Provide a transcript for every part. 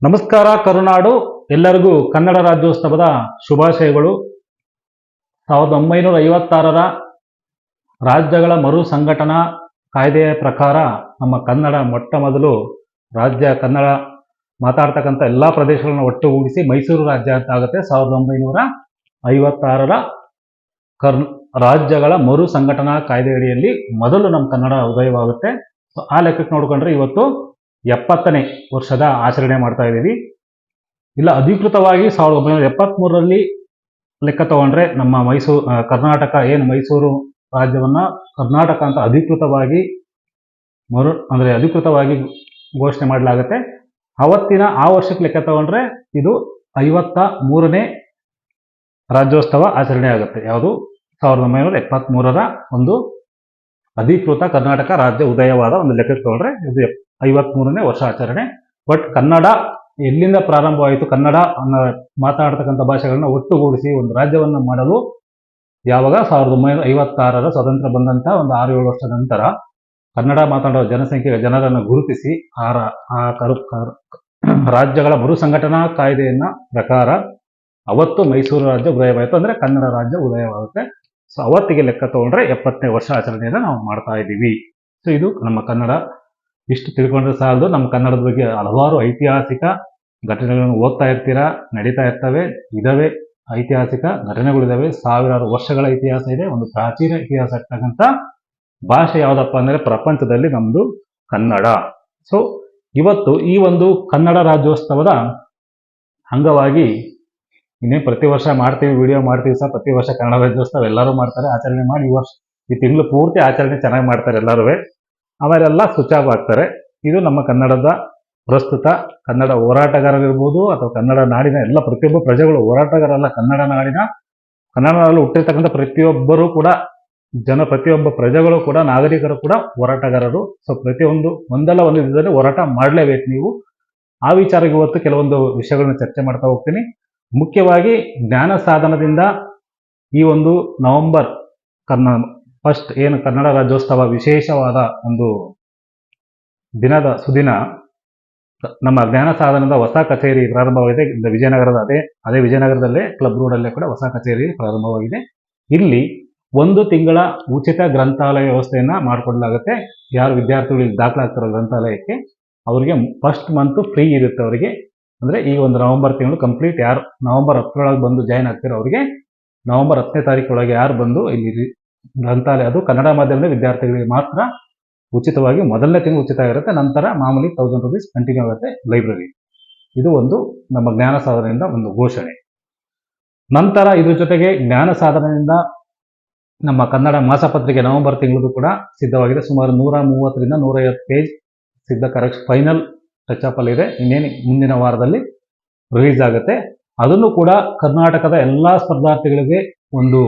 ನಮಸ್ಕಾರ ಕರುನಾಡು. ಎಲ್ಲರಿಗೂ ಕನ್ನಡ ರಾಜ್ಯೋತ್ಸವದ ಶುಭಾಶಯಗಳು. 1956ರ ರಾಜ್ಯಗಳ ಮರು ಸಂಘಟನಾ ಕಾಯ್ದೆಯ ಪ್ರಕಾರ ನಮ್ಮ ಕನ್ನಡ ಮೊಟ್ಟ ಮೊದಲು ರಾಜ್ಯ, ಕನ್ನಡ ಮಾತಾಡ್ತಕ್ಕಂಥ ಎಲ್ಲ ಪ್ರದೇಶಗಳನ್ನು ಒಟ್ಟುಗೂಡಿಸಿ ಮೈಸೂರು ರಾಜ್ಯ ಅಂತ ಆಗುತ್ತೆ. 1956ರ ರಾಜ್ಯಗಳ ಮರು ಸಂಘಟನಾ ಕಾಯ್ದೆ ಅಡಿಯಲ್ಲಿ ಮೊದಲು ನಮ್ಮ ಕನ್ನಡ ಉದಯವಾಗುತ್ತೆ. ಆ ಲೆಕ್ಕಕ್ಕೆ ನೋಡ್ಕೊಂಡ್ರೆ ಇವತ್ತು 70ನೇ ವರ್ಷದ ಆಚರಣೆ ಮಾಡ್ತಾ ಇದ್ದೀವಿ. ಇಲ್ಲ, ಅಧಿಕೃತವಾಗಿ 1973ರಲ್ಲಿ ಲೆಕ್ಕ ತಗೊಂಡ್ರೆ ನಮ್ಮ ಕರ್ನಾಟಕ ಏನು ಮೈಸೂರು ರಾಜ್ಯವನ್ನ ಕರ್ನಾಟಕ ಅಂತ ಅಧಿಕೃತವಾಗಿ ಅಧಿಕೃತವಾಗಿ ಘೋಷಣೆ ಮಾಡಲಾಗುತ್ತೆ. ಅವತ್ತಿನ ಆ ವರ್ಷಕ್ಕೆ ಲೆಕ್ಕ ತಗೊಂಡ್ರೆ ಇದು 53ನೇ ರಾಜ್ಯೋತ್ಸವ ಆಚರಣೆ ಆಗುತ್ತೆ. ಯಾವುದು 1973ರ ಒಂದು ಅಧಿಕೃತ ಕರ್ನಾಟಕ ರಾಜ್ಯ ಉದಯವಾದ ಒಂದು ಲೆಕ್ಕಕ್ಕೆ ತಗೊಂಡ್ರೆ ಇದು 53ನೇ ವರ್ಷ ಆಚರಣೆ. ಬಟ್ ಕನ್ನಡ ಎಲ್ಲಿಂದ ಪ್ರಾರಂಭವಾಯಿತು, ಕನ್ನಡ ಮಾತನಾಡ್ತಕ್ಕಂಥ ಭಾಷೆಗಳನ್ನ ಒಟ್ಟುಗೂಡಿಸಿ ಒಂದು ರಾಜ್ಯವನ್ನು ಮಾಡಲು ಯಾವಾಗ 1956ರ ಸ್ವಾತಂತ್ರ್ಯ ಬಂದಂತಹ ಒಂದು 6-7 ವರ್ಷದ ನಂತರ ಕನ್ನಡ ಮಾತನಾಡುವ ಜನರನ್ನು ಗುರುತಿಸಿ ರಾಜ್ಯಗಳ ಮರು ಸಂಘಟನಾ ಕಾಯ್ದೆಯನ್ನ ಪ್ರಕಾರ ಅವತ್ತು ಮೈಸೂರು ರಾಜ್ಯ ಉದಯವಾಯಿತು. ಅಂದ್ರೆ ಕನ್ನಡ ರಾಜ್ಯ ಉದಯವಾಗುತ್ತೆ. ಸೊ ಅವತ್ತಿಗೆ ಲೆಕ್ಕ ತಗೊಂಡ್ರೆ 70ನೇ ವರ್ಷ ಆಚರಣೆಯನ್ನು ನಾವು ಮಾಡ್ತಾ ಇದ್ದೀವಿ. ಸೊ ಇದು ನಮ್ಮ ಕನ್ನಡ. ಇಷ್ಟು ತಿಳ್ಕೊಂಡ್ರೆ ಸಾಲದು. ನಮ್ಮ ಕನ್ನಡದ ಬಗ್ಗೆ ಹಲವಾರು ಐತಿಹಾಸಿಕ ಘಟನೆಗಳನ್ನು ಓದ್ತಾ ಇರ್ತೀರಾ, ನಡೀತಾ ಇರ್ತವೆ. ಇದಾವೆ ಐತಿಹಾಸಿಕ ಘಟನೆಗಳಿದಾವೆ. ಸಾವಿರಾರು ವರ್ಷಗಳ ಇತಿಹಾಸ ಇದೆ. ಒಂದು ಪ್ರಾಚೀನ ಇತಿಹಾಸ ಇರ್ತಕ್ಕಂಥ ಭಾಷೆ ಯಾವುದಪ್ಪ ಅಂದ್ರೆ ಪ್ರಪಂಚದಲ್ಲಿ ನಮ್ದು ಕನ್ನಡ. ಸೊ ಇವತ್ತು ಈ ಒಂದು ಕನ್ನಡ ರಾಜ್ಯೋತ್ಸವದ ಅಂಗವಾಗಿ ಇನ್ನೇ ಪ್ರತಿ ವರ್ಷ ಮಾಡ್ತೀವಿ, ವಿಡಿಯೋ ಮಾಡ್ತೀವಿ ಸಹ. ಪ್ರತಿ ವರ್ಷ ಕನ್ನಡ ರಾಜ್ಯೋತ್ಸವ ಎಲ್ಲರೂ ಮಾಡ್ತಾರೆ, ಆಚರಣೆ ಮಾಡಿ. ಈ ತಿಂಗಳು ಪೂರ್ತಿ ಆಚರಣೆ ಚೆನ್ನಾಗಿ ಮಾಡ್ತಾರೆ ಎಲ್ಲರೂ. ಅವರೆಲ್ಲ ಸ್ವಿಚ್ ಆಫ್ ಆಗ್ತಾರೆ. ಇದು ನಮ್ಮ ಕನ್ನಡದ ಪ್ರಸ್ತುತ ಕನ್ನಡ ಹೋರಾಟಗಾರರಿರ್ಬೋದು ಅಥವಾ ಕನ್ನಡ ನಾಡಿನ ಎಲ್ಲ ಪ್ರತಿಯೊಬ್ಬ ಪ್ರಜೆಗಳು ಹೋರಾಟಗಾರಲ್ಲ. ಕನ್ನಡ ನಾಡಲ್ಲಿ ಹುಟ್ಟಿರ್ತಕ್ಕಂಥ ಪ್ರತಿಯೊಬ್ಬರು ಕೂಡ ಪ್ರತಿಯೊಬ್ಬ ಪ್ರಜೆಗಳು ಕೂಡ ನಾಗರಿಕರು ಕೂಡ ಹೋರಾಟಗಾರರು. ಸೊ ಪ್ರತಿಯೊಂದು ಒಂದಲ್ಲ ಒಂದು ವಿಧದಲ್ಲಿ ಹೋರಾಟ ಮಾಡಲೇಬೇಕು ನೀವು. ಆ ವಿಚಾರಕ್ಕೆ ಇವತ್ತು ಕೆಲವೊಂದು ವಿಷಯಗಳನ್ನ ಚರ್ಚೆ ಮಾಡ್ತಾ ಹೋಗ್ತೀನಿ. ಮುಖ್ಯವಾಗಿ ಜ್ಞಾನ ಸಾಧನದಿಂದ ಈ ಒಂದು ನವೆಂಬರ್ ಫಸ್ಟ್ ಏನು ಕನ್ನಡ ರಾಜ್ಯೋತ್ಸವ ವಿಶೇಷವಾದ ಒಂದು ಸುದಿನ ನಮ್ಮ ಜ್ಞಾನ ಸಾಧನದ ಹೊಸ ಕಚೇರಿ ಪ್ರಾರಂಭವಾಗಿದೆ. ವಿಜಯನಗರದ ಅದೇ ವಿಜಯನಗರದಲ್ಲೇ ಕ್ಲಬ್ ರೋಡಲ್ಲೇ ಕೂಡ ಹೊಸ ಕಚೇರಿ ಪ್ರಾರಂಭವಾಗಿದೆ. ಇಲ್ಲಿ 1 ತಿಂಗಳ ಉಚಿತ ಗ್ರಂಥಾಲಯ ವ್ಯವಸ್ಥೆಯನ್ನ ಮಾಡಿಕೊಡಲಾಗುತ್ತೆ. ಯಾರು ವಿದ್ಯಾರ್ಥಿಗಳಿಗೆ ದಾಖಲಾಗ್ತಾರೋ ಗ್ರಂಥಾಲಯಕ್ಕೆ ಅವರಿಗೆ ಫಸ್ಟ್ ಮಂತ್ ಫ್ರೀ ಇರುತ್ತೆ ಅವರಿಗೆ. ಅಂದ್ರೆ ಈ ಒಂದು ನವೆಂಬರ್ ತಿಂಗಳು ಕಂಪ್ಲೀಟ್ ಯಾರು ನವೆಂಬರ್ 10ರೊಳಗೆ ಬಂದು ಜಾಯ್ನ್ ಆಗ್ತಿರೋ ಅವರಿಗೆ ನವೆಂಬರ್ 10ನೇ ತಾರೀಕೊಳಗೆ ಯಾರು ಬಂದು ಇಲ್ಲಿ ಗ್ರಂಥಾಲಯ, ಅದು ಕನ್ನಡ ಮಾಧ್ಯಮದ ವಿದ್ಯಾರ್ಥಿಗಳಿಗೆ ಮಾತ್ರ ಉಚಿತವಾಗಿ ಮೊದಲನೇ ತಿಂಗಳು ಉಚಿತ ಇರುತ್ತೆ. ನಂತರ ಮಾಮೂಲಿ 1000 ರೂಪೀಸ್ ಕಂಟಿನ್ಯೂ ಆಗುತ್ತೆ ಲೈಬ್ರರಿ. ಇದು ಒಂದು ನಮ್ಮ ಜ್ಞಾನ ಸಾಧನೆಯಿಂದ ಒಂದು ಘೋಷಣೆ. ನಂತರ ಇದ್ರ ಜೊತೆಗೆ ಜ್ಞಾನ ಸಾಧನೆಯಿಂದ ನಮ್ಮ ಕನ್ನಡ ಮಾಸಪತ್ರಿಕೆ ನವೆಂಬರ್ ತಿಂಗಳದು ಕೂಡ ಸಿದ್ಧವಾಗಿದೆ. ಸುಮಾರು 130ರಿಂದ 150 ಪೇಜ್ ಸಿದ್ಧ ಫೈನಲ್ ಟಚ್ ಅಪ್ ಅಲ್ಲಿ ಇದೆ. ಇನ್ನೇನು ಮುಂದಿನ ವಾರದಲ್ಲಿ ರಿಲೀಸ್ ಆಗುತ್ತೆ. ಅದನ್ನು ಕೂಡ ಕರ್ನಾಟಕದ ಎಲ್ಲಾ ಸ್ಪರ್ಧಾರ್ಥಿಗಳಿಗೆ, ಒಂದು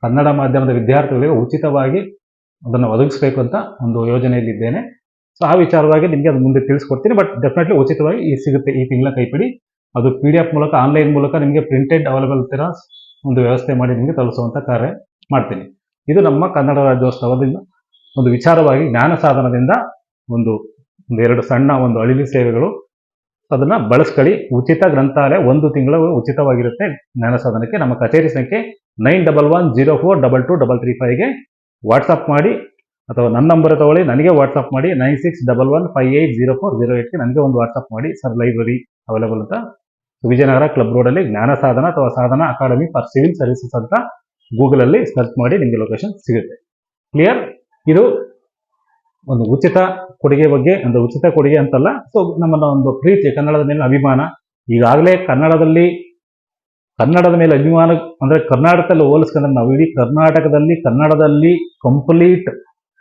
ಕನ್ನಡ ಮಾಧ್ಯಮದ ವಿದ್ಯಾರ್ಥಿಗಳಿಗೆ ಉಚಿತವಾಗಿ ಅದನ್ನು ಒದಗಿಸಬೇಕು ಅಂತ ಒಂದು ಯೋಜನೆಯಲ್ಲಿದ್ದೇನೆ. ಸೊ ಆ ವಿಚಾರವಾಗಿ ನಿಮಗೆ ಅದು ಮುಂದೆ ತಿಳಿಸ್ಕೊಡ್ತೀನಿ. ಬಟ್ ಡೆಫಿನೆಟ್ಲಿ ಉಚಿತವಾಗಿ ಸಿಗುತ್ತೆ ಈ ತಿಂಗಳ ಕೈಪಿಡಿ. ಅದು PDF ಮೂಲಕ, ಆನ್ಲೈನ್ ಮೂಲಕ ನಿಮಗೆ ಪ್ರಿಂಟೆಡ್ ಅವೈಲೇಬಲ್ ತರ ಒಂದು ವ್ಯವಸ್ಥೆ ಮಾಡಿ ನಿಮಗೆ ತಲುಪಿಸುವಂತ ಕಾರ್ಯ ಮಾಡ್ತೀನಿ. ಇದು ನಮ್ಮ ಕನ್ನಡ ರಾಜ್ಯೋತ್ಸವದಿಂದ ಒಂದು ವಿಚಾರವಾಗಿ ಜ್ಞಾನ ಸಾಧನದಿಂದ ಒಂದೆರಡು ಸಣ್ಣ ಒಂದು ಅಳಿಲು ಸೇವೆಗಳು. ಅದನ್ನ ಬಳಸ್ಕೊಳ್ಳಿ. ಉಚಿತ ಗ್ರಂಥಾಲಯ 1 ತಿಂಗಳು ಉಚಿತವಾಗಿರುತ್ತೆ ಜ್ಞಾನ ಸಾಧನಕ್ಕೆ. ನಮ್ಮ ಕಚೇರಿ ಸಂಖ್ಯೆ 9110422335ಗೆ ವಾಟ್ಸಪ್ ಮಾಡಿ, ಅಥವಾ ನನ್ನ ನಂಬರ್ ತಗೊಳ್ಳಿ, ನನಗೆ ವಾಟ್ಸಪ್ ಮಾಡಿ 9611580408ಗೆ ನನಗೆ ಒಂದು ವಾಟ್ಸಪ್ ಮಾಡಿ. ಸರ್ ಲೈಬ್ರರಿ ಅವೈಲೇಬಲ್ ಅಂತ ವಿಜಯನಗರ ಕ್ಲಬ್ ರೋಡಲ್ಲಿ ಜ್ಞಾನ ಸಾಧನ ಅಥವಾ ಸಾಧನ ಅಕಾಡೆಮಿ ಫಾರ್ ಸಿವಿಲ್ ಸರ್ವಿಸಸ್ ಅಂತ ಗೂಗಲ್ ಅಲ್ಲಿ ಸರ್ಚ್ ಮಾಡಿ ನಿಮಗೆ ಲೊಕೇಶನ್ ಸಿಗುತ್ತೆ. ಕ್ಲಿಯರ್? ಇದು ಒಂದು ಉಚಿತ ಕೊಡುಗೆ ಬಗ್ಗೆ, ಒಂದು ಉಚಿತ ಕೊಡುಗೆ ಅಂತಲ್ಲ. ಸೊ ನಮ್ಮನ್ನ ಒಂದು ಪ್ರೀತಿ, ಕನ್ನಡದ ಮೇಲೆ ಅಭಿಮಾನ. ಈಗಾಗಲೇ ಕನ್ನಡದ ಮೇಲೆ ಅಭಿಮಾನ ಅಂದ್ರೆ ಕರ್ನಾಟಕದಲ್ಲಿ ಹೋಲಿಸ್ಕೊಂಡ್ರೆ ನಾವು ಇಡೀ ಕನ್ನಡದಲ್ಲಿ ಕಂಪ್ಲೀಟ್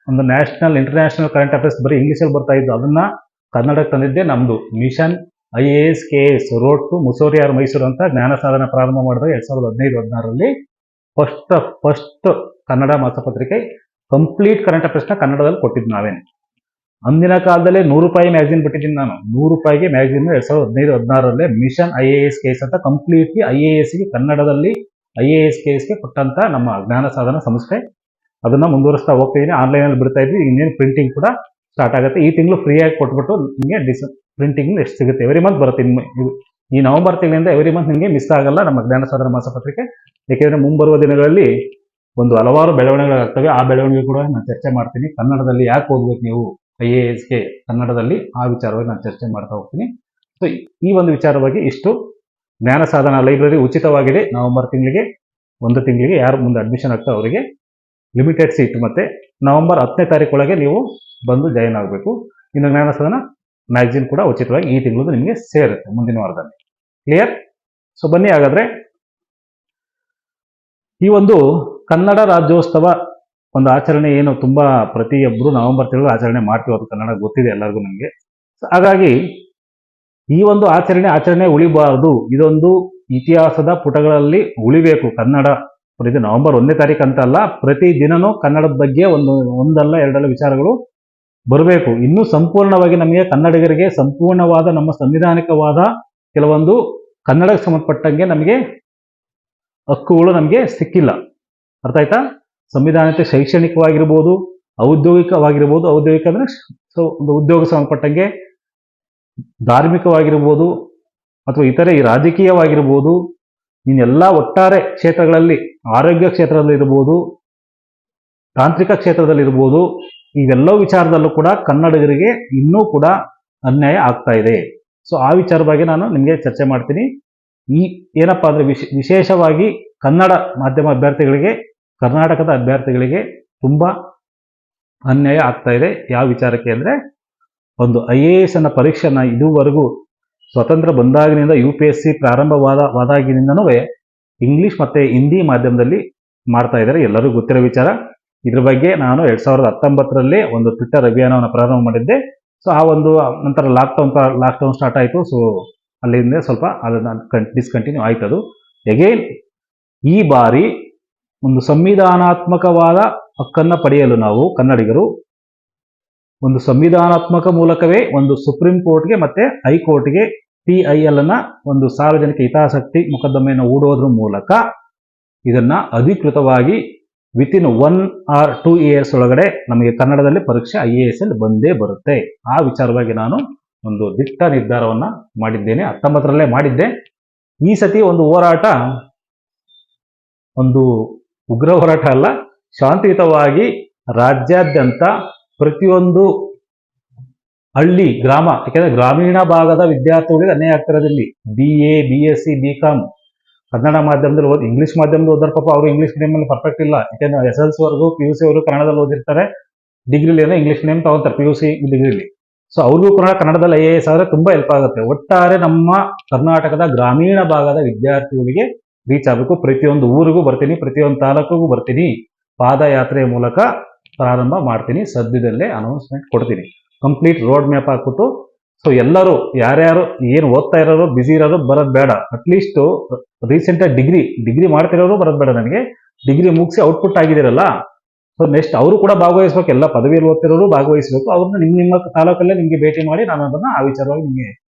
ಒಂದು ನ್ಯಾಷನಲ್ ಇಂಟರ್ನ್ಯಾಷನಲ್ ಕರೆಂಟ್ ಅಫೇರ್ಸ್ ಬರೀ ಇಂಗ್ಲಿಷಲ್ಲಿ ಬರ್ತಾ ಇದ್ದು, ಅದನ್ನ ಕನ್ನಡಕ್ಕೆ ತಂದಿದ್ದೆ ನಮ್ದು mission IAS KS road to ಮುಸೋರಿಯಾರ್ ಮೈಸೂರು ಅಂತ ಜ್ಞಾನ ಸಾಧನ ಪ್ರಾರಂಭ ಮಾಡಿದಾಗ 2015-16ರಲ್ಲಿ ಫಸ್ಟ್ ಕನ್ನಡ ಮಾಸಪತ್ರಿಕೆ ಕಂಪ್ಲೀಟ್ ಕರೆಂಟ್ ಅಫೇರ್ಸ್ನ ಕನ್ನಡದಲ್ಲಿ ಕೊಟ್ಟಿದ್ದು ನಾವೇನೆ. ಅಂದಿನ ಕಾಲದಲ್ಲೇ 100 ರೂಪಾಯಿ ಮ್ಯಾಗಝಿನ್ ಬಿಟ್ಟಿದ್ದೀನಿ ನಾನು. 100 ರೂಪಾಯಿಗೆ ಮ್ಯಾಗಝಿನ್ 2015-16ರಲ್ಲೇ ಮಿಷನ್ IAS KS ಅಂತ ಕಂಪ್ಲೀಟ್ಲಿ IASಗೆ ಕನ್ನಡದಲ್ಲಿ IAS KSಗೆ ಕೊಟ್ಟಂತ ನಮ್ಮ ಜ್ಞಾನ ಸಾಧನ ಸಂಸ್ಥೆ. ಅದನ್ನ ಮುಂದುವರಿಸ್ತಾ ಹೋಗ್ತಿದ್ದೀನಿ. ಆನ್ಲೈನಲ್ಲಿ ಬಿಡ್ತಾ ಇದ್ವಿ. ಇನ್ನೇನು ಪ್ರಿಂಟಿಂಗ್ ಕೂಡ ಸ್ಟಾರ್ಟ್ ಆಗುತ್ತೆ. ಈ ತಿಂಗಳು ಫ್ರೀಯಾಗಿ ಕೊಟ್ಬಿಟ್ಟು ನಿಮಗೆ ಪ್ರಿಂಟಿಂಗ್ ಎಷ್ಟು ಸಿಗುತ್ತೆ. ಎವ್ರಿ ಮಂತ್ ಬರುತ್ತೆ. ಈ ನವೆಂಬರ್ ತಿಂಗಳಿಂದ ಎವ್ರಿ ಮಂತ್ ನಿಮಗೆ ಮಿಸ್ ಆಗಲ್ಲ ನಮ್ಮ ಜ್ಞಾನ ಸಾಧನ ಮಾಸಪತ್ರಿಕೆ. ಏಕೆಂದರೆ ಮುಂಬರುವ ದಿನಗಳಲ್ಲಿ ಒಂದು ಹಲವಾರು ಬೆಳವಣಿಗೆಗಳಾಗ್ತವೆ. ಆ ಬೆಳವಣಿಗೆ ಕೂಡ ನಾನು ಚರ್ಚೆ ಮಾಡ್ತೀನಿ. ಕನ್ನಡದಲ್ಲಿ ಯಾಕೆ ಓದ್ಬೇಕು ನೀವು IASಗೆ ಕನ್ನಡದಲ್ಲಿ, ಆ ವಿಚಾರವಾಗಿ ನಾನು ಚರ್ಚೆ ಮಾಡ್ತಾ ಹೋಗ್ತೀನಿ. ಸೊ ಈ ಒಂದು ವಿಚಾರವಾಗಿ ಇಷ್ಟು. ಜ್ಞಾನ ಸಾಧನ ಲೈಬ್ರರಿ ಉಚಿತವಾಗಿದೆ. ನವೆಂಬರ್ ತಿಂಗಳಿಗೆ, ಒಂದು ತಿಂಗಳಿಗೆ ಯಾರು ಮುಂದೆ ಅಡ್ಮಿಷನ್ ಆಗ್ತಾ ಅವರಿಗೆ ಲಿಮಿಟೆಡ್ ಸೀಟ್. ಮತ್ತೆ ನವೆಂಬರ್ 10ನೇ ತಾರೀಕೊಳಗೆ ನೀವು ಬಂದು ಜಾಯಿನ್ ಆಗಬೇಕು. ಇನ್ನು ಜ್ಞಾನ ಸಾಧನ ಮ್ಯಾಗಝಿನ್ ಕೂಡ ಉಚಿತವಾಗಿ ಈ ತಿಂಗಳು ನಿಮಗೆ ಸೇರುತ್ತೆ ಮುಂದಿನ ವಾರದಲ್ಲಿ. ಕ್ಲಿಯರ್? ಸೊ ಬನ್ನಿ ಹಾಗಾದ್ರೆ ಈ ಒಂದು ಕನ್ನಡ ರಾಜ್ಯೋತ್ಸವ ಒಂದು ಆಚರಣೆ ಏನು ತುಂಬಾ ಪ್ರತಿಯೊಬ್ಬರು ನವೆಂಬರ್ ತಿಂಗಳು ಆಚರಣೆ ಮಾಡ್ತೀವಿ, ಅದು ಕನ್ನಡ ಗೊತ್ತಿದೆ ಎಲ್ಲರಿಗೂ ನಮಗೆ. ಹಾಗಾಗಿ ಈ ಒಂದು ಆಚರಣೆ ಉಳಿಬಾರದು. ಇದೊಂದು ಇತಿಹಾಸದ ಪುಟಗಳಲ್ಲಿ ಉಳಿಬೇಕು. ಕನ್ನಡ ಪ್ರತಿ ನವೆಂಬರ್ 1ನೇ ತಾರೀಕು ಅಂತ ಅಲ್ಲ, ಪ್ರತಿ ದಿನನೂ ಕನ್ನಡದ ಬಗ್ಗೆ ಒಂದಲ್ಲ ಎರಡಲ್ಲ ವಿಚಾರಗಳು ಬರಬೇಕು. ಇನ್ನೂ ಸಂಪೂರ್ಣವಾಗಿ ನಮಗೆ ಕನ್ನಡಿಗರಿಗೆ ಸಂಪೂರ್ಣವಾದ ನಮ್ಮ ಸಂವಿಧಾನಿಕವಾದ ಕೆಲವೊಂದು ಕನ್ನಡಕ್ಕೆ ಸಂಬಂಧಪಟ್ಟಂಗೆ ನಮಗೆ ಹಕ್ಕುಗಳು ನಮಗೆ ಸಿಕ್ಕಿಲ್ಲ. ಅರ್ಥ ಆಯ್ತಾ? ಸಂವಿಧಾನಕ್ಕೆ ಶೈಕ್ಷಣಿಕವಾಗಿರ್ಬೋದು, ಔದ್ಯೋಗಿಕವಾಗಿರ್ಬೋದು. ಔದ್ಯೋಗಿಕ ಅಂದ್ರೆ ಒಂದು ಉದ್ಯೋಗ ಸಂಬಂಧಪಟ್ಟಂಗೆ, ಧಾರ್ಮಿಕವಾಗಿರ್ಬೋದು, ಅಥವಾ ಇತರೆ ರಾಜಕೀಯವಾಗಿರ್ಬೋದು, ಇನ್ನೆಲ್ಲ ಒಟ್ಟಾರೆ ಕ್ಷೇತ್ರಗಳಲ್ಲಿ, ಆರೋಗ್ಯ ಕ್ಷೇತ್ರದಲ್ಲಿ ಇರ್ಬೋದು, ತಾಂತ್ರಿಕ ಕ್ಷೇತ್ರದಲ್ಲಿ ಇರ್ಬೋದು, ಇವೆಲ್ಲ ವಿಚಾರದಲ್ಲೂ ಕೂಡ ಕನ್ನಡಿಗರಿಗೆ ಇನ್ನೂ ಕೂಡ ಅನ್ಯಾಯ ಆಗ್ತಾ ಇದೆ. ಸೊ ಆ ವಿಚಾರ ಬಗ್ಗೆ ನಾನು ನಿಮಗೆ ಚರ್ಚೆ ಮಾಡ್ತೀನಿ. ಏನಪ್ಪಾ ಅಂದ್ರೆ ವಿಶೇಷವಾಗಿ ಕನ್ನಡ ಮಾಧ್ಯಮ ಅಭ್ಯರ್ಥಿಗಳಿಗೆ, ಕರ್ನಾಟಕದ ಅಭ್ಯರ್ಥಿಗಳಿಗೆ ತುಂಬಾ ಅನ್ಯಾಯ ಆಗ್ತಾ ಇದೆ. ಯಾವ ವಿಚಾರಕ್ಕೆ ಅಂದ್ರೆ, ಒಂದು IAS ಅನ್ನ ಪರೀಕ್ಷೆನ ಇದುವರೆಗೂ ಸ್ವತಂತ್ರ ಬಂದಾಗಿನಿಂದ UPSC ಪ್ರಾರಂಭವಾದಾಗಿನಿಂದನೂ ಇಂಗ್ಲಿಷ್ ಮತ್ತೆ ಹಿಂದಿ ಮಾಧ್ಯಮದಲ್ಲಿ ಮಾಡ್ತಾ ಇದ್ದಾರೆ, ಎಲ್ಲರಿಗೂ ಗೊತ್ತಿರೋ ವಿಚಾರ. ಇದ್ರ ಬಗ್ಗೆ ನಾನು 2019ರಲ್ಲೇ ಒಂದು ಟ್ವಿಟರ್ ಅಭಿಯಾನವನ್ನು ಪ್ರಾರಂಭ ಮಾಡಿದ್ದೆ. ಸೊ ಆ ಒಂದು ನಂತರ ಲಾಕ್ಡೌನ್ ಸ್ಟಾರ್ಟ್ ಆಯಿತು. ಸೊ ಅಲ್ಲಿಂದ ಸ್ವಲ್ಪ ಅದನ್ನ ಡಿಸ್ಕಂಟಿನ್ಯೂ ಆಯ್ತು. ಅದು ಅಗೇನ್ ಈ ಬಾರಿ ಒಂದು ಸಂವಿಧಾನಾತ್ಮಕವಾದ ಹಕ್ಕನ್ನು ಪಡೆಯಲು ನಾವು ಕನ್ನಡಿಗರು ಒಂದು ಸಂವಿಧಾನಾತ್ಮಕ ಮೂಲಕವೇ ಒಂದು ಸುಪ್ರೀಂ ಕೋರ್ಟ್ಗೆ ಮತ್ತೆ ಹೈಕೋರ್ಟ್ಗೆ PIL ಅನ್ನ ಒಂದು ಸಾರ್ವಜನಿಕ ಹಿತಾಸಕ್ತಿ ಮೊಕದ್ದಮೆಯನ್ನು ಹೂಡೋದ್ರ ಮೂಲಕ ಇದನ್ನ ಅಧಿಕೃತವಾಗಿ ವಿತಿನ್ 1 or 2 years ಒಳಗಡೆ ನಮಗೆ ಕನ್ನಡದಲ್ಲಿ ಪರೀಕ್ಷೆ IAS ಅಲ್ಲಿ ಬಂದೇ ಬರುತ್ತೆ. ಆ ವಿಚಾರವಾಗಿ ನಾನು ಒಂದು ದಿಟ್ಟ ನಿರ್ಧಾರವನ್ನ ಮಾಡಿದ್ದೇನೆ. 19ರಲ್ಲೇ ಮಾಡಿದ್ದೆ. ಈ ಸತಿ ಒಂದು ಹೋರಾಟ ಒಂದು ಉಗ್ರ ಹೋರಾಟ ಅಲ್ಲ, ಶಾಂತಿಯುತವಾಗಿ ರಾಜ್ಯಾದ್ಯಂತ ಪ್ರತಿಯೊಂದು ಹಳ್ಳಿ, ಗ್ರಾಮ, ಯಾಕೆಂದ್ರೆ ಗ್ರಾಮೀಣ ಭಾಗದ ವಿದ್ಯಾರ್ಥಿಗಳಿಗೆ ಅನ್ಯಾಯ ಆಗ್ತಿರೋದಿಲ್ಲಿ. BA, BSc, BCom ಕನ್ನಡ ಮಾಧ್ಯಮದಲ್ಲಿ ಓದಿ, ಇಂಗ್ಲಿಷ್ ಮಾಧ್ಯಮದಲ್ಲಿ ಓದಾರ ಪಾಪ ಅವರು ಇಂಗ್ಲಿಷ್ ಮೀಡಿಯಂ ಅಲ್ಲಿ ಪರ್ಫೆಕ್ಟ್ ಇಲ್ಲ. ಯಾಕೆಂದ್ರೆ SLC ವರ್ಗು PUC ಅವರು ಕನ್ನಡದಲ್ಲಿ ಓದಿರ್ತಾರೆ, ಡಿಗ್ರಿಲಿ ಏನೋ ಇಂಗ್ಲಿಷ್ ಮೀಡಿಯಂ ತಗೊಂತಾರೆ PUC ಡಿಗ್ರಿಲಿ. ಸೊ ಅವ್ರಿಗೂ ಕೂಡ ಕನ್ನಡದಲ್ಲಿ IAS ಆದ್ರೆ ತುಂಬಾ ಹೆಲ್ಪ್ ಆಗುತ್ತೆ. ಒಟ್ಟಾರೆ ನಮ್ಮ ಕರ್ನಾಟಕದ ಗ್ರಾಮೀಣ ಭಾಗದ ವಿದ್ಯಾರ್ಥಿಗಳಿಗೆ ರೀಚ್ ಆಗಬೇಕು. ಪ್ರತಿಯೊಂದು ಊರಿಗೂ ಬರ್ತೀನಿ, ಪ್ರತಿಯೊಂದು ತಾಲೂಕಿಗೂ ಬರ್ತೀನಿ, ಪಾದಯಾತ್ರೆಯ ಮೂಲಕ ಪ್ರಾರಂಭ ಮಾಡ್ತೀನಿ. ಸದ್ಯದಲ್ಲೇ ಅನೌನ್ಸ್ಮೆಂಟ್ ಕೊಡ್ತೀನಿ. ಕಂಪ್ಲೀಟ್ ರೋಡ್ ಮ್ಯಾಪ್ ಹಾಕ್ಬಿಟ್ಟು, ಸೊ ಎಲ್ಲರೂ ಯಾರ್ಯಾರು ಏನು ಓದ್ತಾ ಇರೋರು, ಬಿಸಿ ಇರೋರು ಬರೋದು ಬೇಡ. ಅಟ್ಲೀಸ್ಟ್ ರೀಸೆಂಟ್ ಡಿಗ್ರಿ ಮಾಡ್ತಿರೋರು ಬರೋದು ಬೇಡ. ನನಗೆ ಡಿಗ್ರಿ ಮುಗಿಸಿ ಔಟ್ಪುಟ್ ಆಗಿದಿರಲ್ಲ, ಸೊ ನೆಕ್ಸ್ಟ್ ಅವರು ಕೂಡ ಭಾಗವಹಿಸ್ಬೇಕು. ಎಲ್ಲ ಪದವಿಯಲ್ಲಿ ಓದ್ತಿರೋರು ಭಾಗವಹಿಸಬೇಕು. ಅವ್ರನ್ನ ನಿಮ್ಮ ತಾಲೂಕಲ್ಲೇ ನಿಮಗೆ ಭೇಟಿ ಮಾಡಿ ನಾನು ಅದನ್ನ ಆ ವಿಚಾರವಾಗಿ ನಿಮಗೆ